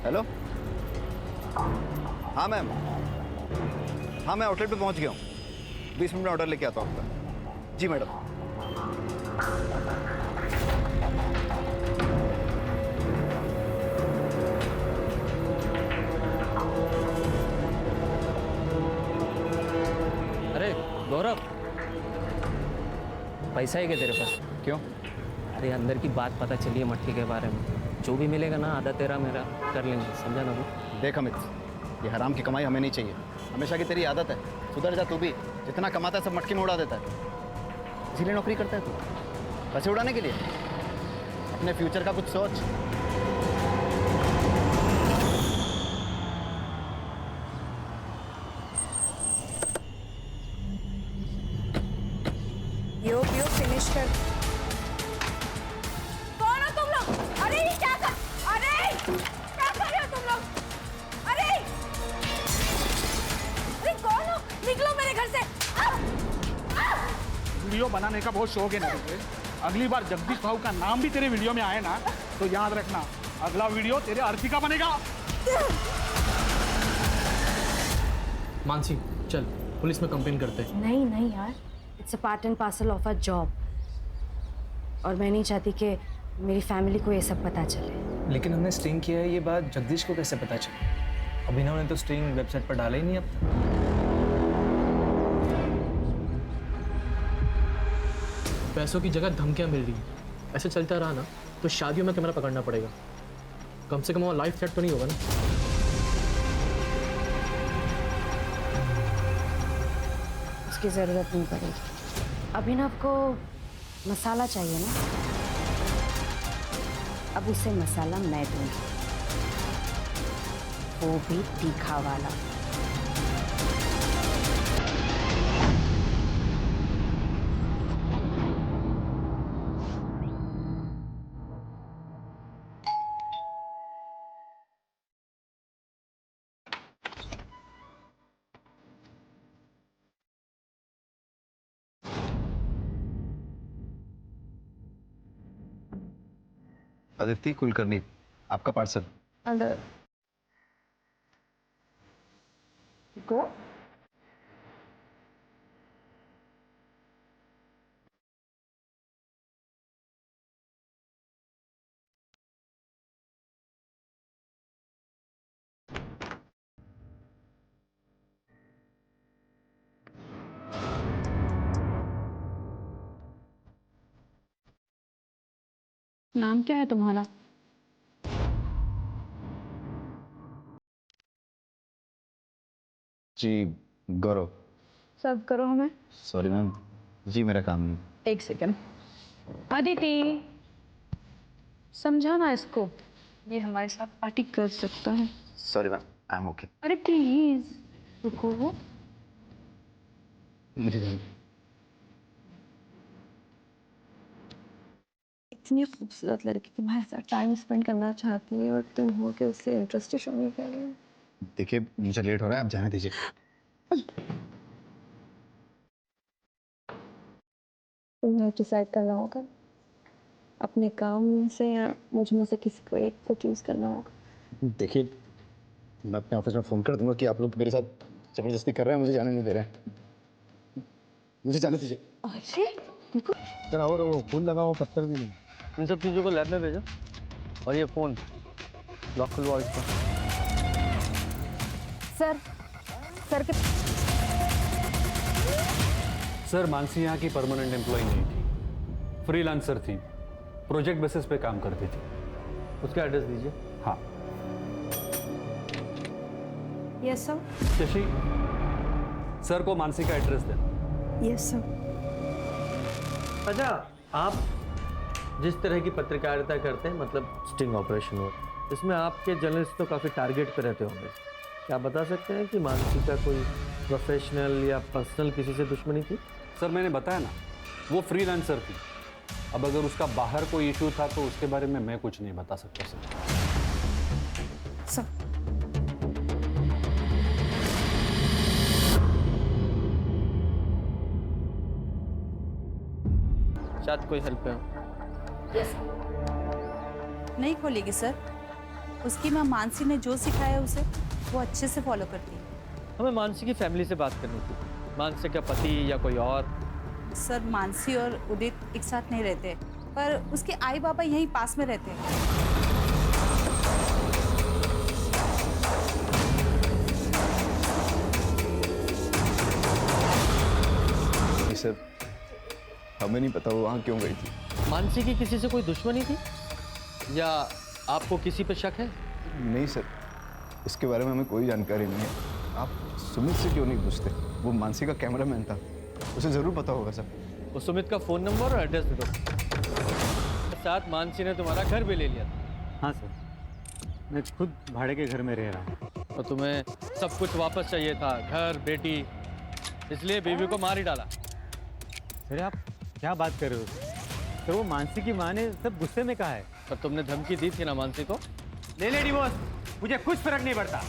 Hello. हाँ ma'am, हाँ मैं आउटलेट पे पहुंच गया हूँ। 20 मिनट में ऑर्डर लेके आता हूँ आपका। जी मैडम। अरे गौरव, पैसा है क्या तेरे पास? क्यों? अरे अंदर की बात पता चली है मटके के बारे में। जो भी मिलेगा ना आधा तेरा मेरा कर लेंगे, समझा ना तू? देख अमित, ये हराम की कमाई हमें नहीं चाहिए। हमेशा की तेरी आदत है, सुधर जा तू भी। जितना कमाता है सब मटके में उड़ा देता है। इसीलिए नौकरी करता है तू, पैसे उड़ाने के लिए। अपने फ्यूचर का कुछ सोच। यो फिनिश कर। कौन हो तुम लोग? अरे ये क्या कर रहे हो तुम लोग? अरे कौन हो? निकलो मेरे घर से। वीडियो बनाने का बहुत शौक है ना तुझे? अगली बार जगदीश भाऊ का नाम भी तेरे वीडियो में आए ना तो याद रखना, अगला वीडियो तेरे अर्थी का बनेगा। मानसी चल पुलिस में कंप्लेन करते हैं। नहीं नहीं यार, it's a part and parcel of a job, और मैं नहीं चाहती कि मेरी फैमिली को ये सब पता चले। लेकिन हमने स्ट्रिंग किया है, ये बात जगदीश को कैसे पता चली? अभिनव ने तो स्ट्रिंग वेबसाइट पर डाला ही नहीं अब तक। पैसों की जगह धमकियां मिल रही हैं। ऐसे चलता रहा ना तो शादियों में कैमरा पकड़ना पड़ेगा। कम से कम वो लाइफ थ्रेट तो नहीं होगा ना? उसकी ज़रूरत नहीं पड़ेगी। अभिनव को मसाला चाहिए ना, अब उसे मसाला मैं दूंगी, वो भी तीखा वाला। अदिति कुलकर्णी, आपका पार्सल। अंदर गो। नाम क्या है तुम्हारा? जी गौरव। सर्व करो हमें। सॉरी मैम, जी मेरा काम नहीं। एक सेकंड। अदिति, समझाना इसको, ये हमारे साथ पार्टी कर सकता है। Sorry ma'am, I am okay. अरे प्लीज रुको। मुझे इतनी खूबसूरत लड़की तुम्हारे साथ टाइम स्पेंड करना चाहती है और तुम हो के उससे इंटरेस्टेड शो नहीं कर रहे हो। देखिए मुझे लेट हो रहा है, आप जाने दीजिए। तुम्हें डिसाइड करना होगा अपने काम से या मुझ में से किसी को एक को चूज करना होगा। देखिए मैं अपने ऑफिस में फ़ोन कर दूंगा कि आप लोग मेरे साथ ज़बरदस्ती कर रहे हैं, मुझे जाने नहीं दे रहे हैं। मुझे जाने दीजिए। अरे देखो, जरा और वो फूल लगाओ, पत्थर भी नहीं। इन सब चीज़ों को लैब में भेजो और ये फ़ोन लॉक खुलवाओ इसको। सर के सर मानसी यहाँ की परमानेंट एम्प्लॉय नहीं थी, फ्रीलांसर थी, प्रोजेक्ट बेसिस पे काम करती थी। उसका एड्रेस दीजिए। हाँ यस सर। शशि, सर को मानसी का एड्रेस देना। Yes sir. अच्छा, आप जिस तरह की पत्रकारिता करते हैं, मतलब स्टिंग ऑपरेशन हो, इसमें आपके जर्नलिस्ट तो काफ़ी टारगेट पे रहते होंगे। क्या आप बता सकते हैं कि मानसी का कोई प्रोफेशनल या पर्सनल किसी से दुश्मनी थी? सर मैंने बताया ना, वो फ्रीलांसर थी। अब अगर उसका बाहर कोई इशू था तो उसके बारे में मैं कुछ नहीं बता सकता सर। शायद कोई हेल्प है। यस। नहीं खोलेगी सर, उसकी माँ मानसी ने जो सिखाया है उसे वो अच्छे से फॉलो करती है। हमें मानसी की फैमिली से बात करनी थी। मानसी का पति या कोई और? सर मानसी और उदित एक साथ नहीं रहते, पर उसके आई बाबा यहीं पास में रहते हैं। सर हमें नहीं पता वो वहाँ क्यों गई थी। मानसी की किसी से कोई दुश्मनी थी या आपको किसी पे शक है? नहीं सर, इसके बारे में हमें कोई जानकारी नहीं है। आप सुमित से क्यों नहीं पूछते? वो मानसी का कैमरामैन था, उसे ज़रूर पता होगा सर। वो सुमित का फ़ोन नंबर और एड्रेस दे दो। साथ मानसी ने तुम्हारा घर भी ले लिया था। हाँ सर, मैं खुद भाड़े के घर में रह रहा हूँ। और तुम्हें सब कुछ वापस चाहिए था, घर, बेटी, इसलिए बीवी को मार ही डाला। सर आप क्या बात कर रहे हो? सर वो मानसी की माँ ने सब गुस्से में कहा है। पर तुमने धमकी दी थी ना मानसी को? ले ले डिवोर्स, मुझे कुछ फर्क नहीं पड़ता।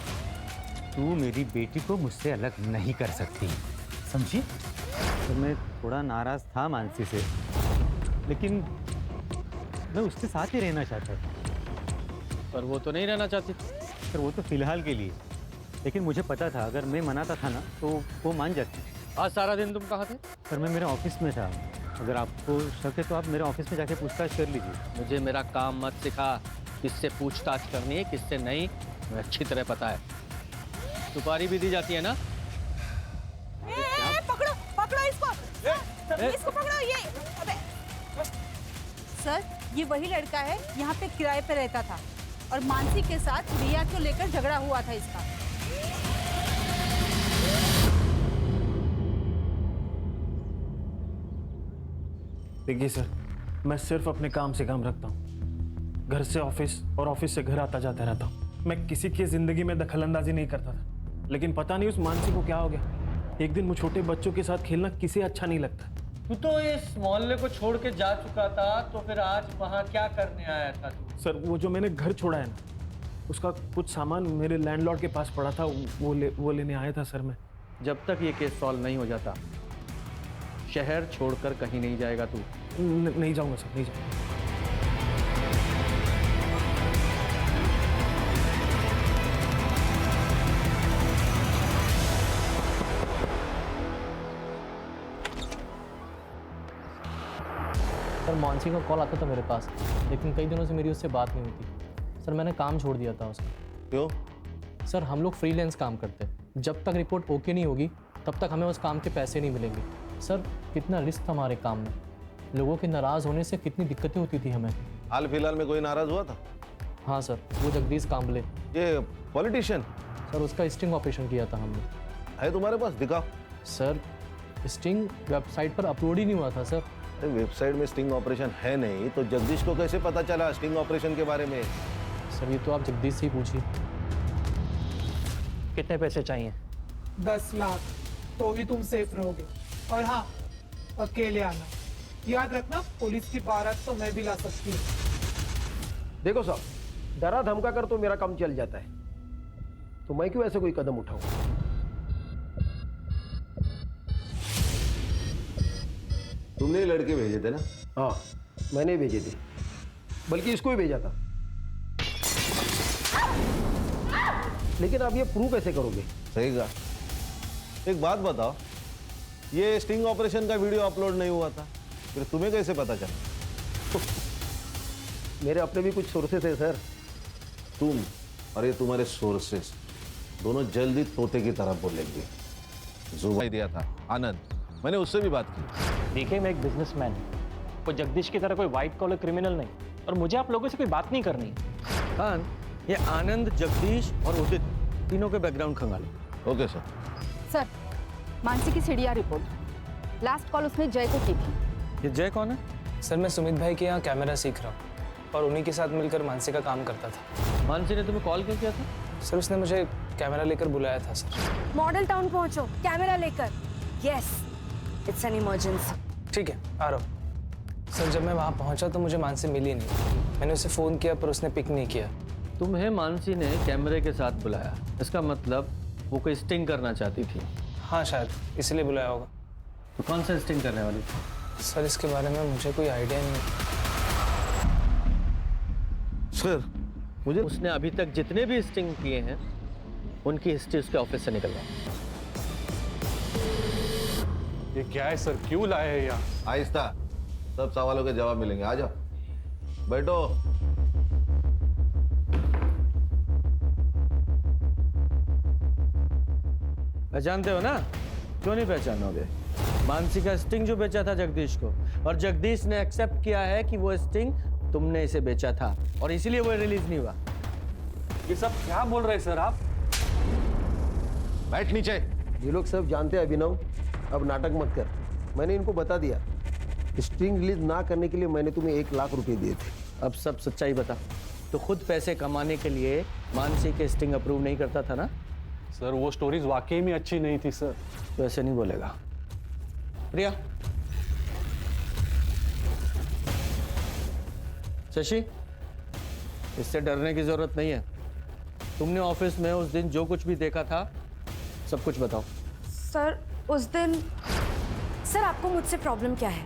तू मेरी बेटी को मुझसे अलग नहीं कर सकती, समझी? तो मैं थोड़ा नाराज था मानसी से, लेकिन मैं उसके साथ ही रहना चाहता था। पर वो तो नहीं रहना चाहती। सर वो तो फिलहाल के लिए, लेकिन मुझे पता था अगर मैं मनाता था ना तो वो मान जाती। आज सारा दिन तुम कहाँ थे? सर मैं मेरे ऑफिस में था। अगर आपको शक है तो आप मेरे ऑफिस में जाके पूछताछ कर लीजिए। मुझे मेरा काम मत सिखा, किससे पूछताछ करनी है किससे नहीं, मुझे अच्छी तरह पता है। सुपारी भी दी जाती है ना? पकड़ो पकड़ो इसको, इसको पकड़ो। ये अबे सर, ये वही लड़का है यहाँ पे किराए पे रहता था और मानसी के साथ रिया को लेकर झगड़ा हुआ था इसका। देखिए सर, मैं सिर्फ अपने काम से काम रखता हूँ। घर से ऑफिस और ऑफिस से घर आता जाता रहता हूँ। मैं किसी की जिंदगी में दखलंदाजी नहीं करता था, लेकिन पता नहीं उस मानसी को क्या हो गया। एक दिन वो छोटे बच्चों के साथ खेलना किसे अच्छा नहीं लगता। तू तो इस मोहल्ले को छोड़ के जा चुका था, तो फिर आज वहाँ क्या करने आया था? सर वो जो मैंने घर छोड़ा है ना, उसका कुछ सामान मेरे लैंडलॉर्ड के पास पड़ा था, वो लेने आया था सर मैं। जब तक ये केस सॉल्व नहीं हो जाता शहर छोड़कर कहीं नहीं जाएगा तू। नहीं जाऊंगा सर, नहीं जाऊंगा। सर मानसी का कॉल आता था मेरे पास, लेकिन कई दिनों से मेरी उससे बात नहीं होती। सर मैंने काम छोड़ दिया था उसका। क्यों? सर हम लोग फ्रीलांस काम करते हैं, जब तक रिपोर्ट ओके नहीं होगी तब तक हमें उस काम के पैसे नहीं मिलेंगे। सर कितना रिस्क था हमारे काम में, लोगों के नाराज़ होने से कितनी दिक्कतें होती थी हमें। हाल फिलहाल में कोई नाराज हुआ था? हाँ सर, वो जगदीश कांबले, ये पॉलिटिशियन सर उसका स्टिंग ऑपरेशन किया था हमने। है तुम्हारे पास? दिखाओ। सर स्टिंग वेबसाइट पर अपलोड ही नहीं हुआ था सर। अरे वेबसाइट में स्टिंग ऑपरेशन है नहीं तो जगदीश को कैसे पता चला स्टिंग ऑपरेशन के बारे में? सर ये तो आप जगदीश से ही पूछिए। कितने पैसे चाहिए? 10 लाख, तो ही तुम सेफ रहोगे। और हाँ, अकेले आना। याद रखना, पुलिस की बारात तो मैं भी ला सकती हूँ। देखो साहब, डरा धमका कर तो मेरा काम चल जाता है, तो मैं क्यों ऐसे कोई कदम उठाऊं? तुमने लड़के भेजे थे ना? हाँ मैंने भेजे थे, बल्कि इसको ही भेजा था। लेकिन आप ये प्रूव कैसे करोगे? सही कहा। एक बात बताओ, ये स्टिंग ऑपरेशन का वीडियो अपलोड नहीं हुआ था, फिर तुम्हें कैसे पता चला? मेरे अपने भी कुछ सोर्सेस है सर। तुम और ये तुम्हारे सोर्सेस दोनों जल्दी तोते की तरह बोलेंगे। जुबान दिया था आनंद, मैंने उससे भी बात की। देखिए मैं एक बिजनेसमैन हूँ, कोई जगदीश की तरह कोई वाइट कॉलर क्रिमिनल नहीं, और मुझे आप लोगों से कोई बात नहीं करनी है। खान, ये आनंद, जगदीश और उदित तीनों के बैकग्राउंड खंगालो। Okay sir. सर, मानसी की सीडीआर रिपोर्ट, लास्ट कॉल उसने जय को की थी। ये जय कौन है? सर मैं सुमित भाई के यहाँ कैमरा सीख रहा हूँ और उन्हीं के साथ मिलकर मानसी का काम करता था। मानसी ने तुम्हें कॉल क्यों किया था? सर उसने मुझे कैमरा लेकर बुलाया था सर। मॉडल टाउन पहुंचो, कैमरा लेकर। Yes, it's an emergency. ठीक है, आ रहा हूँ। सर जब मैं वहाँ पहुँचा तो मुझे मानसी मिली नहीं। मैंने उसे फ़ोन किया पर उसने पिक नहीं किया। तुम्हें मानसी ने कैमरे के साथ बुलाया, इसका मतलब वो कोई स्टिंग करना चाहती थी। हाँ शायद इसलिए बुलाया होगा। तो कौन सा स्टिंग करने वाली थी? सर इसके बारे में मुझे कोई आइडिया नहीं। सर मुझे उसने अभी तक जितने भी स्टिंग किए हैं उनकी हिस्ट्री उसके ऑफिस से निकलवा। ये क्या है सर, क्यों लाए हैं यहाँ? आहिस्ता, सब सवालों के जवाब मिलेंगे। आ जाओ, बैठो। पहचानते हो ना? क्यों नहीं पहचानोगे? मानसी का स्टिंग जो बेचा था जगदीश को, और जगदीश ने एक्सेप्ट किया है कि वो स्टिंग तुमने इसे बेचा था और इसीलिए वो रिलीज नहीं हुआ। ये सब क्या बोल रहे हैं सर आप? बैठ नीचे। ये लोग सब जानते हैं अभिनव, अब नाटक मत कर। मैंने इनको बता दिया, स्टिंग रिलीज ना करने के लिए मैंने तुम्हें 1 लाख रुपए दिए थे। अब सब सच्चाई बता। तो खुद पैसे कमाने के लिए मानसी के स्टिंग अप्रूव नहीं करता था ना? सर वो स्टोरीज वाकई में अच्छी नहीं थी सर। तो ऐसे नहीं बोलेगा। प्रिया, शशि, इससे डरने की जरूरत नहीं है। तुमने ऑफिस में उस दिन जो कुछ भी देखा था सब कुछ बताओ। सर उस दिन, सर आपको मुझसे प्रॉब्लम क्या है?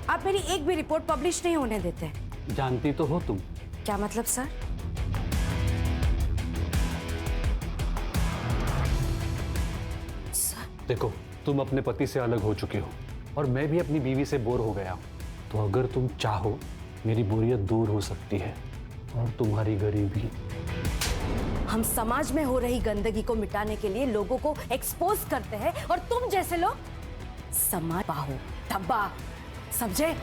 आप मेरी एक भी रिपोर्ट पब्लिश नहीं होने देते। जानती तो हो तुम। क्या मतलब सर? देखो, तुम अपने पति से अलग हो चुके हो और मैं भी अपनी बीवी से बोर हो गया हूं। तो अगर तुम चाहो मेरी बोरियत दूर हो सकती है और तुम्हारी गरीबी। हम समाज में हो रही गंदगी को मिटाने के लिए लोगों को एक्सपोज करते हैं और तुम जैसे लोग समाज बाहु धब्बा, समझे?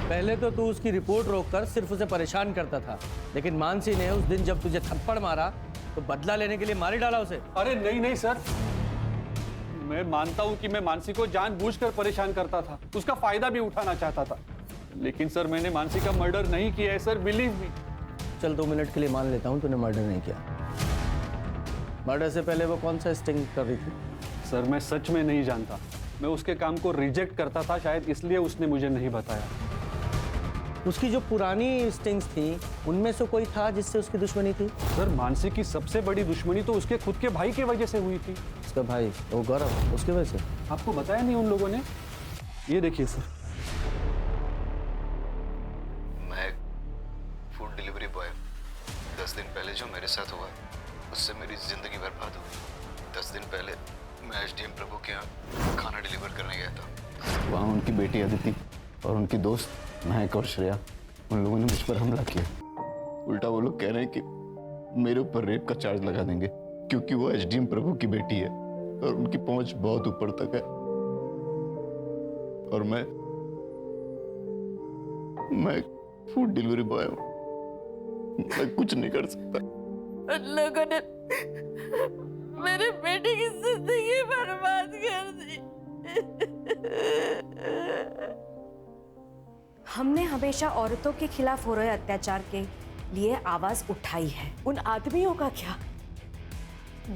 पहले तो तू उसकी रिपोर्ट रोककर सिर्फ उसे परेशान करता था, लेकिन मानसी ने उस दिन जब तुझे थप्पड़ मारा तो बदला लेने के लिए मार ही डाला उसे। अरे नहीं नहीं सर, मैं मानता हूं कि मैं मानसी को जानबूझकर परेशान करता था, उसका फायदा भी उठाना चाहता था, लेकिन सर मैंने मानसी का मर्डर नहीं किया है सर, बिलीव मी। चल 2 मिनट के लिए मान लेता हूं तूने मर्डर नहीं किया। मर्डर से पहले वो कौन सा स्टिंग कर रही थी? सर मैं सच में नहीं जानता, मैं उसके काम को रिजेक्ट करता था, शायद इसलिए उसने मुझे नहीं बताया। उसकी जो पुरानी स्टिंग्स थी उनमें से कोई था जिससे उसकी दुश्मनी थी? सर मानसी की सबसे बड़ी दुश्मनी तो उसके खुद के भाई की वजह से हुई थी। उसका भाई वो गौरव, उसकी वजह से? आपको बताया नहीं उन लोगों ने? ये देखिए सर। मैं फूड डिलीवरी बॉय, 10 दिन पहले जो मेरे साथ हुआ उससे मेरी जिंदगी बर्बाद हो गई। 10 दिन पहले मैं एसडीएम प्रभु के यहाँ खाना डिलीवर करने गया था। वहाँ उनकी बेटी अदिति और उनकी दोस्त महक और श्रेया, उन लोगों ने मुझ पर हमला किया। उल्टा वो लोग कह रहे हैं कि मेरे ऊपर रेप का चार्ज लगा देंगे क्योंकि वो एसडीएम प्रभु की बेटी है और उनकी पहुंच बहुत ऊपर तक है और मैं फूड डिलीवरी बॉय हूँ, मैं कुछ नहीं कर सकता। उन लोगों ने मेरे बेटे की जिंदगी बर्बाद कर दी। हमने हमेशा औरतों के खिलाफ हो रहे अत्याचार के लिए आवाज उठाई है। उन आदमियों का क्या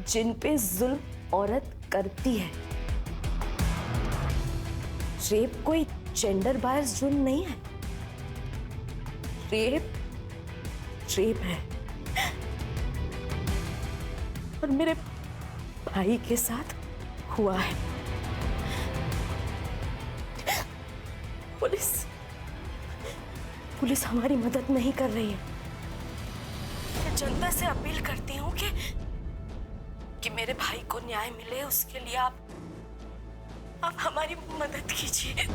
जिन पे जुल्म औरत करती है? रेप कोई जेंडर बायस जुल्म नहीं है। रेप रेप है और मेरे भाई के साथ हुआ है। पुलिस हमारी मदद नहीं कर रही है। मैं जनता से अपील करती हूँ कि मेरे भाई को न्याय मिले, उसके लिए आप हमारी मदद कीजिए।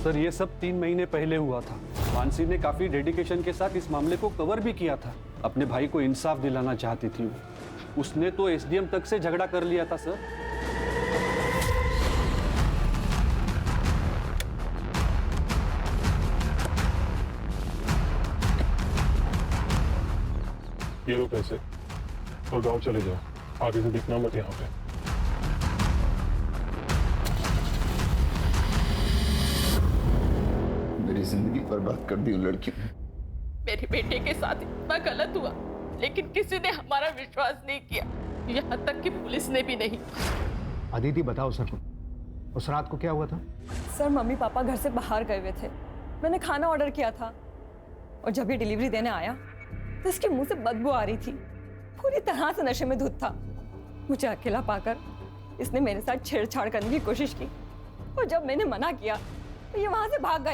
सर ये सब 3 महीने पहले हुआ था। मानसी ने काफी डेडिकेशन के साथ इस मामले को कवर भी किया था। अपने भाई को इंसाफ दिलाना चाहती थी वो। उसने तो एसडीएम तक से झगड़ा कर लिया था सर। ये लो पैसे और गांव चले जाओ, आगे से दिखना मत यहाँ पे। मेरी जिंदगी बर्बाद कर दी उन लड़कियों ने। मेरे बेटे के साथ इतना गलत हुआ लेकिन किसी ने हमारा विश्वास नहीं किया, यहाँ तक कि पुलिस ने भी नहीं। अदिति बताओ सर, उस रात को क्या हुआ था? सर मम्मी पापा घर से बाहर गए हुए थे, मैंने खाना ऑर्डर किया था और जब ये डिलीवरी देने आया तो इसके मुंह से बदबू आ रही थी। पूरी तरह से नशे में धुत था। मुझे अकेला पाकर इसने मेरे साथ छेड़छाड़ करने की कोशिश की और जब मैंने मना किया तो ये वहां से भाग गया।